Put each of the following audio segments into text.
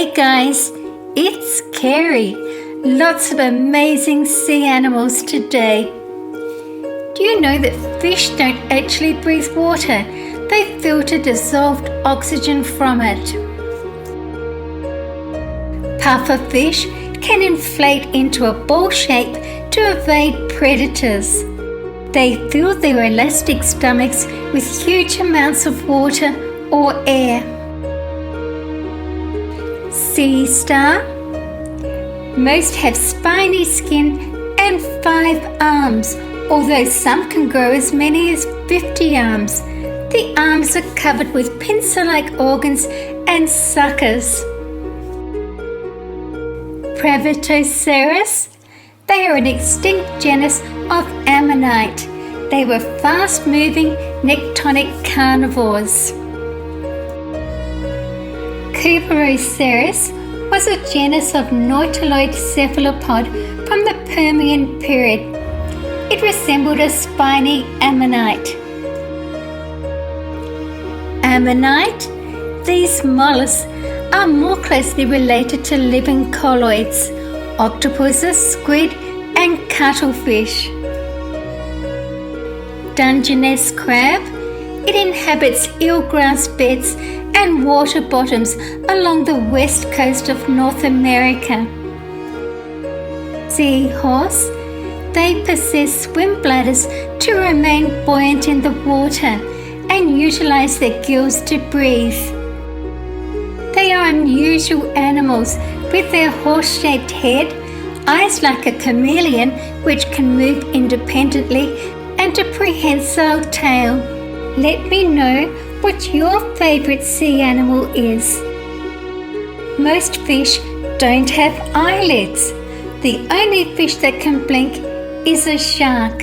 Hey guys, it's Carrie. Lots of amazing sea animals today. Do you know that fish don't actually breathe water? They filter dissolved oxygen from it. Pufferfish can inflate into a ball shape to evade predators. They fill their elastic stomachs with huge amounts of water or air. Sea star. Most have spiny skin and 5 arms, although some can grow as many as 50 arms. The arms are covered with pincer-like organs and suckers. Predators-organisms. They are an extinct genus of ammonite. They were fast-moving nectonic carnivores. Cuperoceras was a genus of nautiloid cephalopod from the Permian period. It resembled a spiny ammonite. Ammonite. These mollusks are more closely related to living colloids, octopuses, squid, and cuttlefish. Dungeness crab. It inhabits eelgrass beds and water bottoms along the west coast of North America. Seahorse. They possess swim bladders to remain buoyant in the water and utilize their gills to breathe. They are unusual animals with their horse-shaped head, eyes like a chameleon which can move independently, and a prehensile tail. Let me know what your favourite sea animal is. Most fish don't have eyelids. The only fish that can blink is a shark.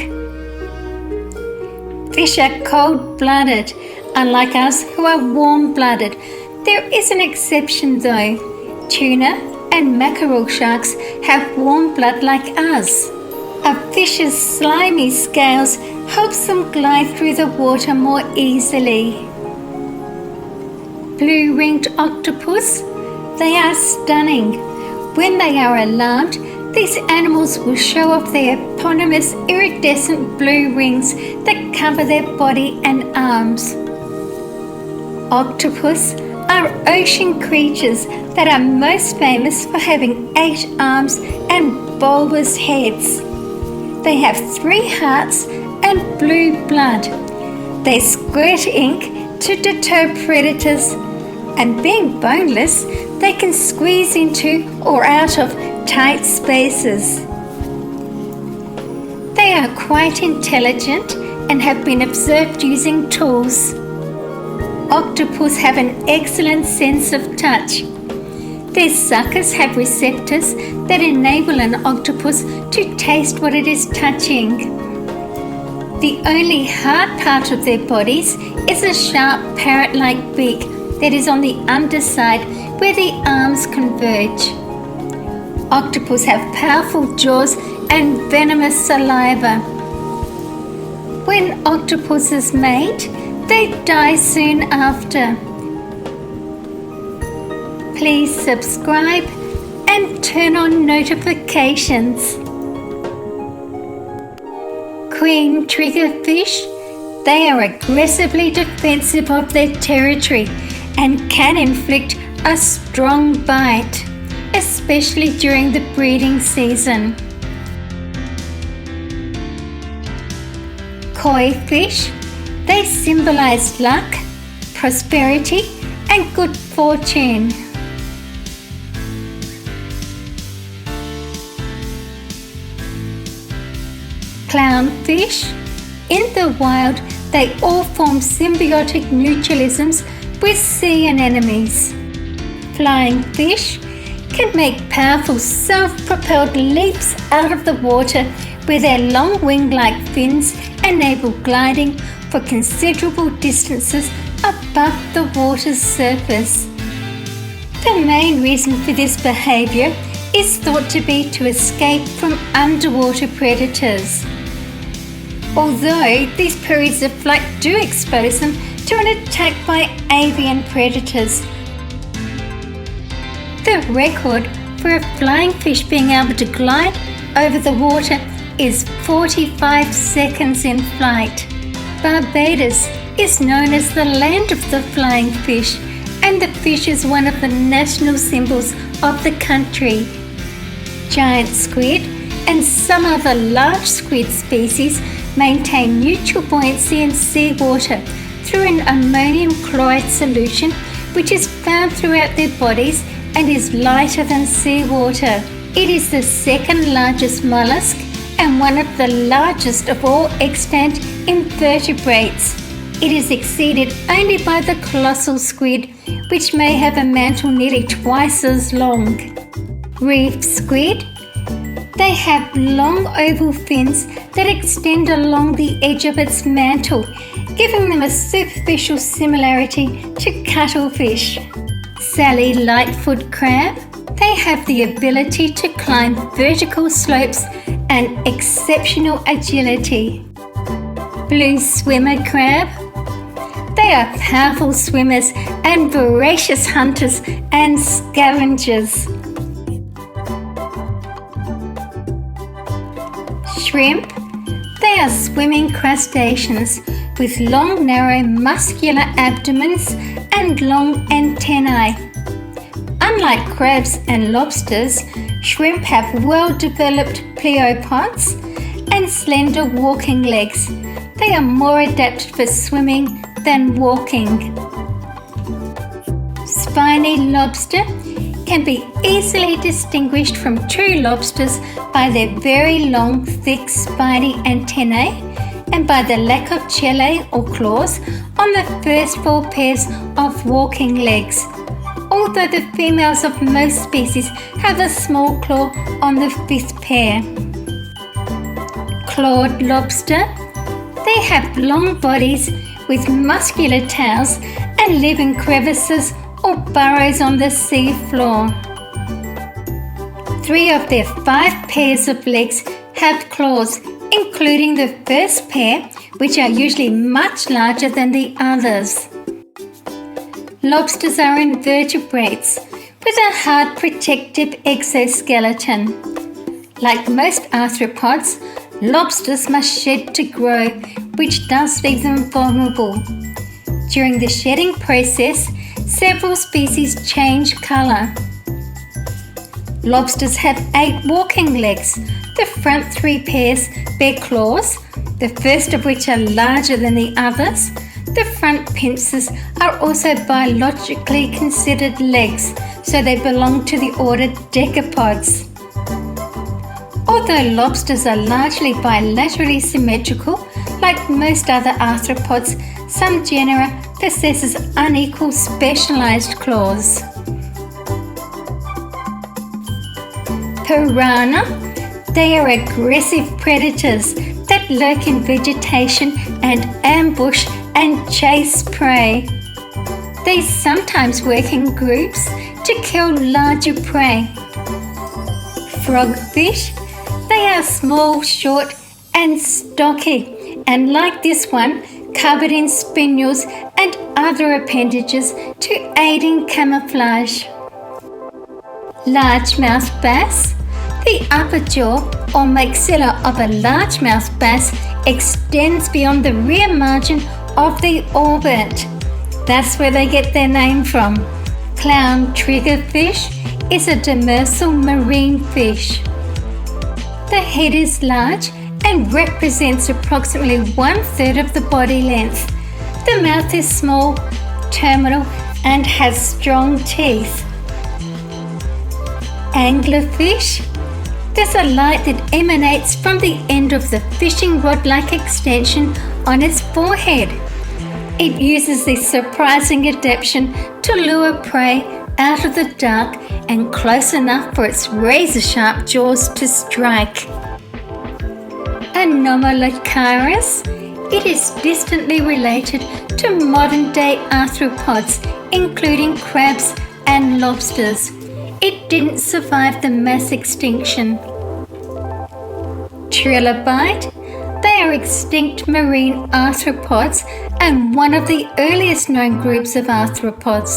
Fish are cold-blooded, unlike us who are warm-blooded. There is an exception though. Tuna and mackerel sharks have warm blood like us. A fish's slimy scales helps them glide through the water more easily. Blue-ringed octopus. They are stunning. When they are alarmed, these animals will show off their eponymous iridescent blue rings that cover their body and arms. Octopus are ocean creatures that are most famous for having 8 arms and bulbous heads. They have 3 hearts and blue blood. They squirt ink to deter predators, and being boneless, they can squeeze into or out of tight spaces. They are quite intelligent and have been observed using tools. Octopus have an excellent sense of touch. Their suckers have receptors that enable an octopus to taste what it is touching. The only hard part of their bodies is a sharp parrot-like beak that is on the underside where the arms converge. Octopus have powerful jaws and venomous saliva. When octopuses mate, they die soon after. Please subscribe and turn on notifications. Queen triggerfish. They are aggressively defensive of their territory and can inflict a strong bite, especially during the breeding season. Koi fish. They symbolize luck, prosperity, and good fortune. Clownfish. In the wild, they all form symbiotic mutualisms with sea anemones. Flying fish can make powerful self-propelled leaps out of the water where their long wing-like fins enable gliding for considerable distances above the water's surface. The main reason for this behaviour is thought to be to escape from underwater predators. Although these periods of flight do expose them to an attack by avian predators. The record for a flying fish being able to glide over the water is 45 seconds in flight. Barbados is known as the land of the flying fish, and the fish is one of the national symbols of the country. Giant squid and some other large squid species maintain neutral buoyancy in seawater through an ammonium chloride solution which is found throughout their bodies and is lighter than seawater. It is the second largest mollusk and one of the largest of all extant invertebrates. It is exceeded only by the colossal squid, which may have a mantle nearly twice as long. Reef squid. They have long oval fins that extend along the edge of its mantle, giving them a superficial similarity to cuttlefish. Sally lightfoot crab. They have the ability to climb vertical slopes and exceptional agility. Blue swimmer crab. They are powerful swimmers and voracious hunters and scavengers. Shrimp. They are swimming crustaceans with long, narrow, muscular abdomens and long antennae. Unlike crabs and lobsters, shrimp have well-developed pleopods and slender walking legs. They are more adapted for swimming than walking. Spiny lobster can be easily distinguished from true lobsters by their very long, thick, spiny antennae and by the lack of chellae or claws on the first 4 pairs of walking legs, although the females of most species have a small claw on the 5th pair. Clawed lobster. They have long bodies with muscular tails and live in crevices or burrows on the sea floor. 3 of their 5 pairs of legs have claws, including the first pair, which are usually much larger than the others. Lobsters are invertebrates with a hard protective exoskeleton. Like most arthropods, lobsters must shed to grow, which does leave them vulnerable. During the shedding process, several species change colour. Lobsters have 8 walking legs. The front 3 pairs bear claws, the first of which are larger than the others. The front pincers are also biologically considered legs, so they belong to the order Decapods. Although lobsters are largely bilaterally symmetrical, like most other arthropods, some genera possesses unequal specialized claws. Piranha. They are aggressive predators that lurk in vegetation and ambush and chase prey. They sometimes work in groups to kill larger prey. Frogfish. They are small, short and stocky, and like this one, covered in spinels and other appendages to aid in camouflage. Largemouth bass. The upper jaw or maxilla of a largemouth bass extends beyond the rear margin of the orbit. That's where they get their name from. Clown triggerfish is a demersal marine fish. The head is large and represents approximately 1/3 of the body length. The mouth is small, terminal, and has strong teeth. Anglerfish. There's a light that emanates from the end of the fishing rod-like extension on its forehead. It uses this surprising adaptation to lure prey out of the dark and close enough for its razor-sharp jaws to strike. Anomalocaris. It is distantly related to modern-day arthropods, including crabs and lobsters. It didn't survive the mass extinction. Trilobite. They are extinct marine arthropods and one of the earliest known groups of arthropods.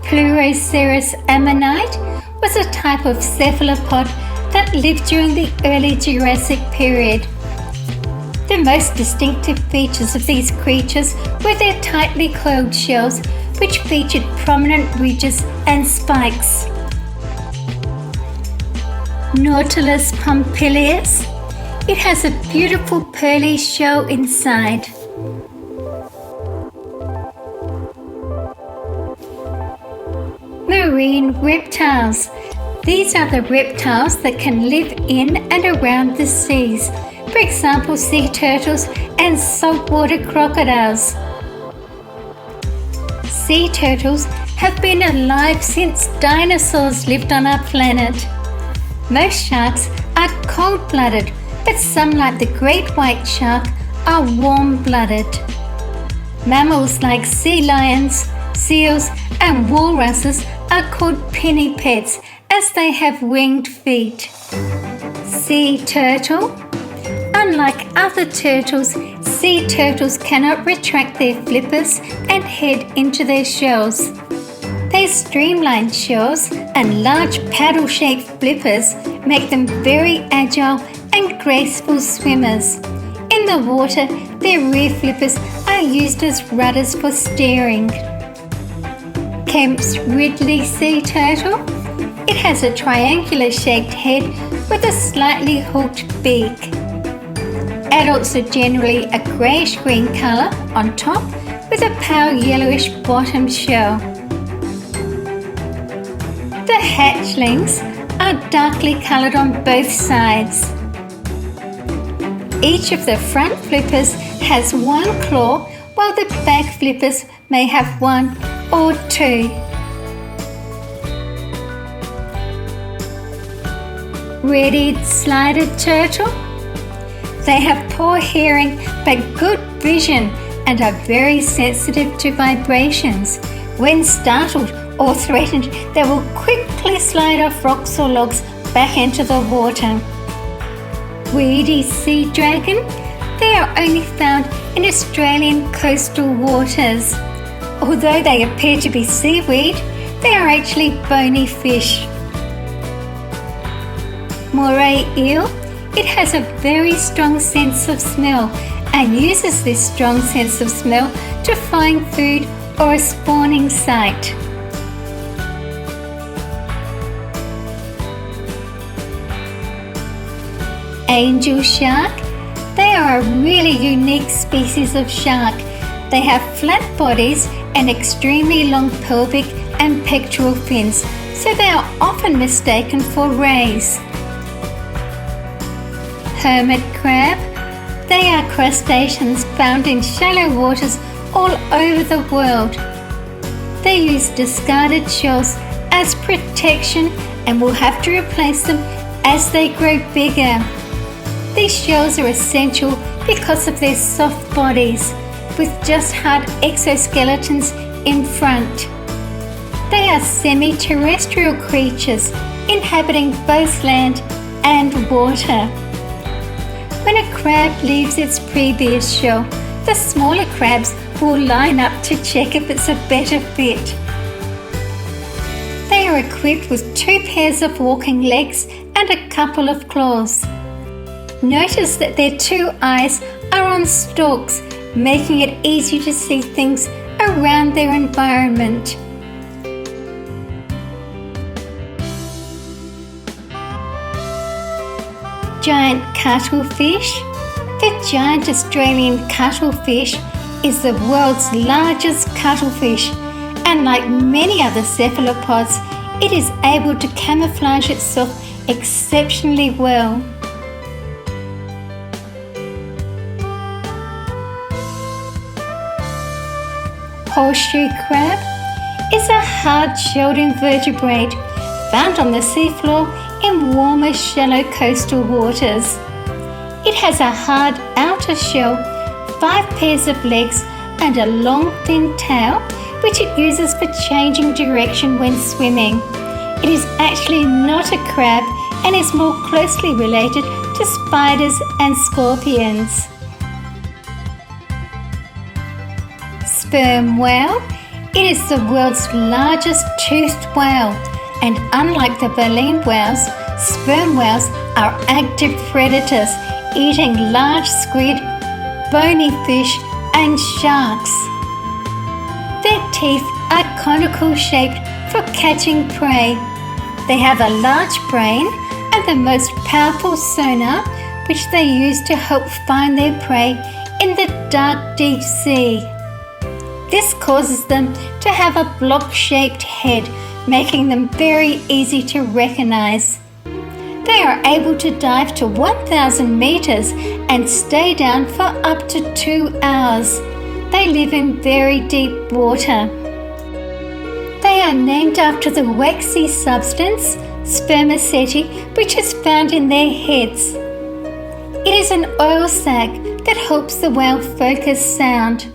Pleuroceras ammonite was a type of cephalopod that lived during the early Jurassic period. The most distinctive features of these creatures were their tightly coiled shells, which featured prominent ridges and spikes. Nautilus pompilius. It has a beautiful pearly shell inside. Marine reptiles. These are the reptiles that can live in and around the seas. For example, sea turtles and saltwater crocodiles. Sea turtles have been alive since dinosaurs lived on our planet. Most sharks are cold-blooded, but some, like the great white shark, are warm-blooded. Mammals like sea lions, seals, and walruses are called pinnipeds as they have winged feet. Sea turtle. Unlike other turtles, sea turtles cannot retract their flippers and head into their shells. Their streamlined shells and large paddle-shaped flippers make them very agile and graceful swimmers. In the water, their rear flippers are used as rudders for steering. Kemp's Ridley sea turtle. It has a triangular-shaped head with a slightly hooked beak. Adults are generally a greyish-green colour on top with a pale yellowish bottom shell. The hatchlings are darkly coloured on both sides. Each of the front flippers has one claw, while the back flippers may have one or two. Red-eared slider turtle. They have poor hearing but good vision and are very sensitive to vibrations. When startled or threatened, they will quickly slide off rocks or logs back into the water. Weedy sea dragon. They are only found in Australian coastal waters. Although they appear to be seaweed, they are actually bony fish. Moray eel. It has a very strong sense of smell and uses this strong sense of smell to find food or a spawning site. Angel shark. They are a really unique species of shark. They have flat bodies and extremely long pelvic and pectoral fins, so they are often mistaken for rays. Hermit crab. They are crustaceans found in shallow waters all over the world. They use discarded shells as protection and will have to replace them as they grow bigger. These shells are essential because of their soft bodies, with just hard exoskeletons in front. They are semi-terrestrial creatures, inhabiting both land and water. When a crab leaves its previous shell, the smaller crabs will line up to check if it's a better fit. They are equipped with 2 pairs of walking legs and a couple of claws. Notice that their 2 eyes are on stalks, making it easy to see things around their environment. Giant cuttlefish. The giant Australian cuttlefish is the world's largest cuttlefish, and like many other cephalopods, it is able to camouflage itself exceptionally well. Horseshoe crab is a hard-shelled invertebrate found on the seafloor in warmer, shallow coastal waters. It has a hard outer shell, 5 pairs of legs, and a long, thin tail, which it uses for changing direction when swimming. It is actually not a crab and is more closely related to spiders and scorpions. Sperm whale. It is the world's largest toothed whale, and unlike the baleen whales, sperm whales are active predators, eating large squid, bony fish, and sharks. Their teeth are conical shaped for catching prey. They have a large brain and the most powerful sonar, which they use to help find their prey in the dark deep sea. This causes them to have a block-shaped head, making them very easy to recognize. They are able to dive to 1,000 meters and stay down for up to 2 hours. They live in very deep water. They are named after the waxy substance, spermaceti, which is found in their heads. It is an oil sac that helps the whale focus sound.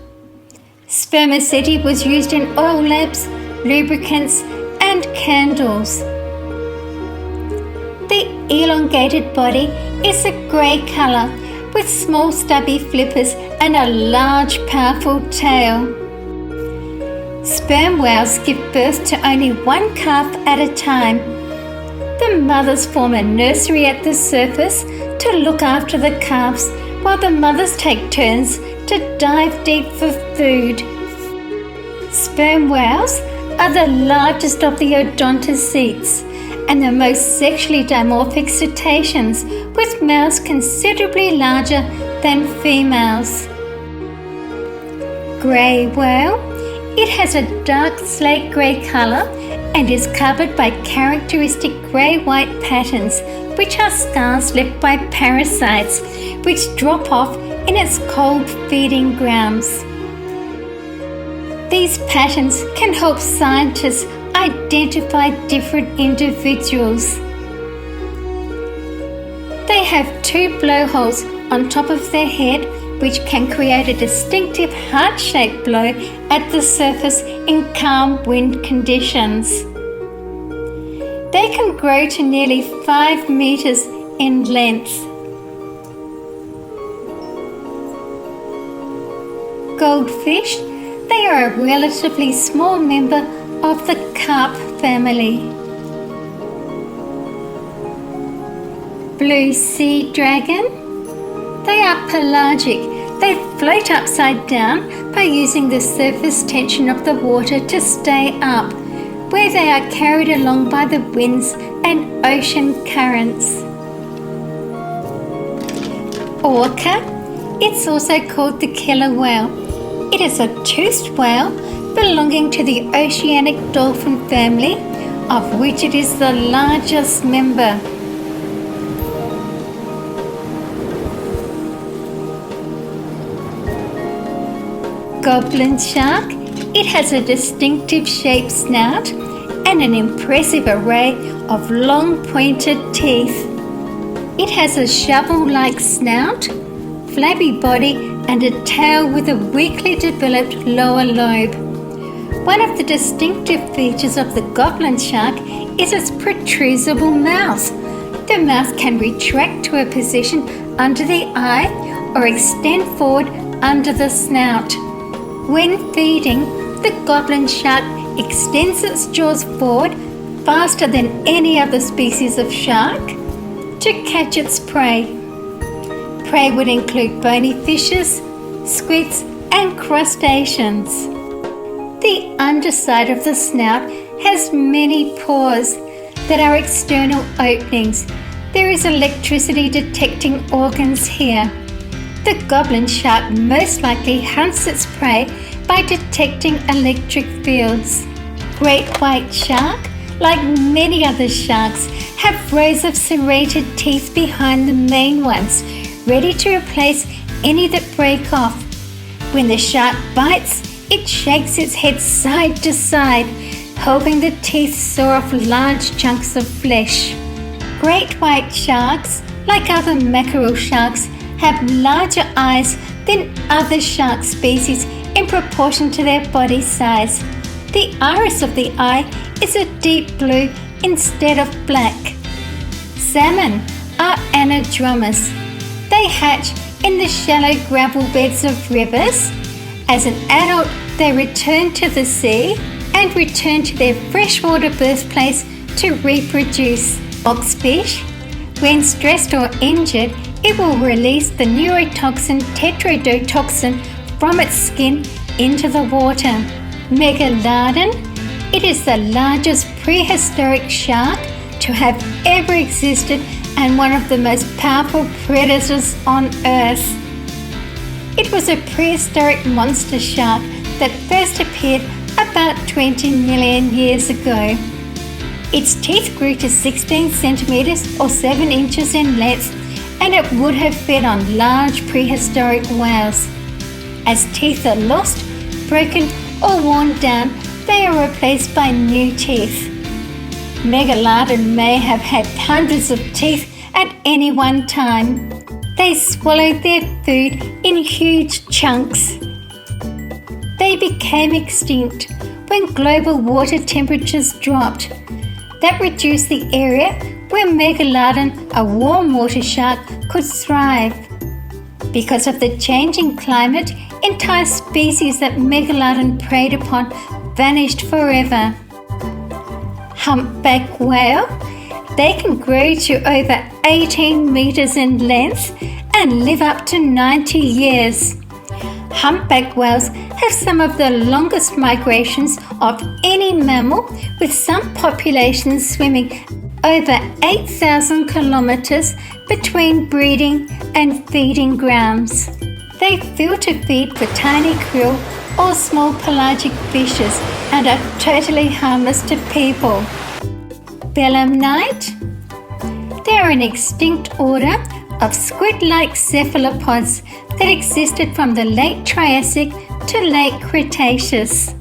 Spermaceti was used in oil lamps, lubricants, and candles. The elongated body is a grey colour with small stubby flippers and a large powerful tail. Sperm whales give birth to only one calf at a time. The mothers form a nursery at the surface to look after the calves, while the mothers take turns to dive deep for food. Sperm whales are the largest of the odontocetes and the most sexually dimorphic cetaceans, with males considerably larger than females. Grey whale. It has a dark slate grey colour and is covered by characteristic grey-white patterns, which are scars left by parasites which drop off in its cold feeding grounds. These patterns can help scientists identify different individuals. They have 2 blowholes on top of their head, which can create a distinctive heart-shaped blow at the surface in calm wind conditions. They can grow to nearly 5 meters in length. Goldfish. They are a relatively small member of the carp family. Blue sea dragon. They are pelagic. They float upside down by using the surface tension of the water to stay up, where they are carried along by the winds and ocean currents. Orca. It's also called the killer whale. It is a toothed whale belonging to the oceanic dolphin family, of which it is the largest member. Goblin shark. It has a distinctive shaped snout and an impressive array of long pointed teeth. It has a shovel-like snout, flabby body, and a tail with a weakly developed lower lobe. One of the distinctive features of the goblin shark is its protrusible mouth. The mouth can retract to a position under the eye or extend forward under the snout. When feeding, the goblin shark extends its jaws forward faster than any other species of shark to catch its prey. Prey would include bony fishes, squids, and crustaceans. The underside of the snout has many pores that are external openings. There is electricity detecting organs here. The goblin shark most likely hunts its prey by detecting electric fields. Great white shark, like many other sharks, have rows of serrated teeth behind the main ones, ready to replace any that break off. When the shark bites, it shakes its head side to side, helping the teeth saw off large chunks of flesh. Great white sharks, like other mackerel sharks, have larger eyes than other shark species in proportion to their body size. The iris of the eye is a deep blue instead of black. Salmon are anadromous. They hatch in the shallow gravel beds of rivers. As an adult, They return to the sea and return to their freshwater birthplace to reproduce. Oxfish, when stressed or injured, it will release the neurotoxin tetrodotoxin from its skin into the water. Megalodon, it is the largest prehistoric shark to have ever existed and one of the most powerful predators on Earth. It was a prehistoric monster shark that first appeared about 20 million years ago. Its teeth grew to 16 centimeters or 7 inches in length, and it would have fed on large prehistoric whales. As teeth are lost, broken, or worn down, they are replaced by new teeth. Megalodon may have had hundreds of teeth at any one time. They swallowed their food in huge chunks. They became extinct when global water temperatures dropped. That reduced the area where Megalodon, a warm water shark, could thrive. Because of the changing climate, entire species that Megalodon preyed upon vanished forever. Humpback whale, they can grow to over 18 meters in length and live up to 90 years. Humpback whales have some of the longest migrations of any mammal, with some populations swimming over 8,000 kilometers between breeding and feeding grounds. They filter feed for tiny krill or small pelagic fishes and are totally harmless to people. Belemnite, they are an extinct order of squid-like cephalopods that existed from the late Triassic to late Cretaceous.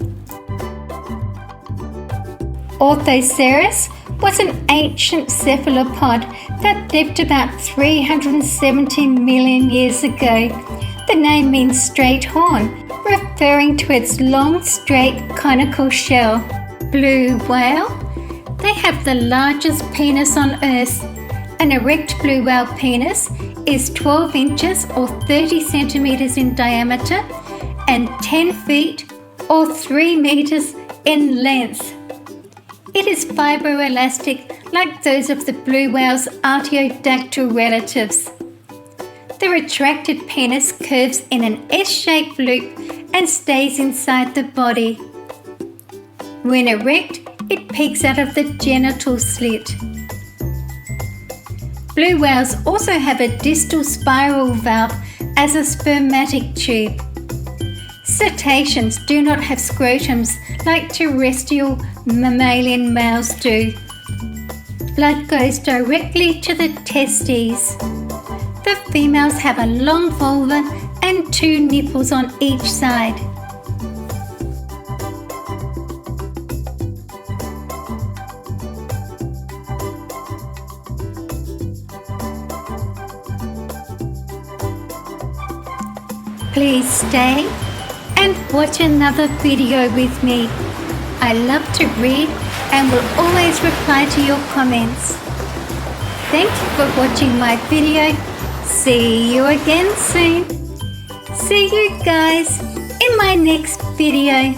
Orthoceras was an ancient cephalopod that lived about 370 million years ago. The name means straight horn, referring to its long, straight, conical shell. Blue whale, they have the largest penis on Earth. An erect blue whale penis is 12 inches or 30 centimeters in diameter and 10 feet or 3 meters in length. It is fibroelastic like those of the blue whale's artiodactyl relatives. The retracted penis curves in an S-shaped loop and stays inside the body. When erect, it peeks out of the genital slit. Blue whales also have a distal spiral valve as a spermatic tube. Cetaceans do not have scrotums like terrestrial mammalian males do. Blood goes directly to the testes. The females have a long vulva and 2 nipples on each side. Please stay and watch another video with me. I love to read and will always reply to your comments. Thank you for watching my video. See you again soon. See you guys in my next video.